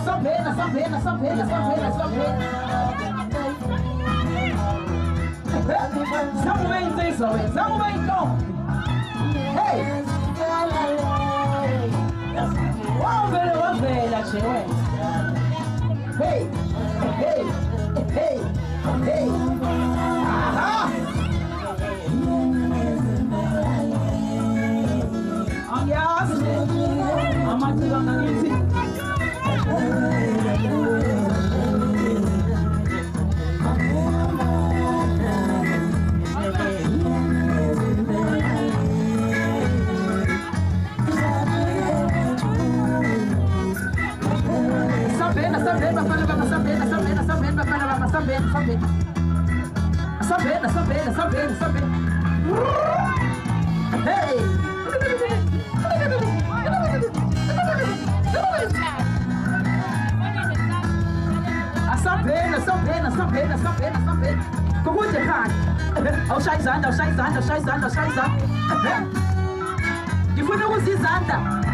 Sambena, sambena, sambena, sambena, sambena. Somewhere say so, somewhere go. Hey. Wow, very actually. Hey, hey, hey, hey. Aha. Yes. I'm not even on music. I'll shine. You put no izanda.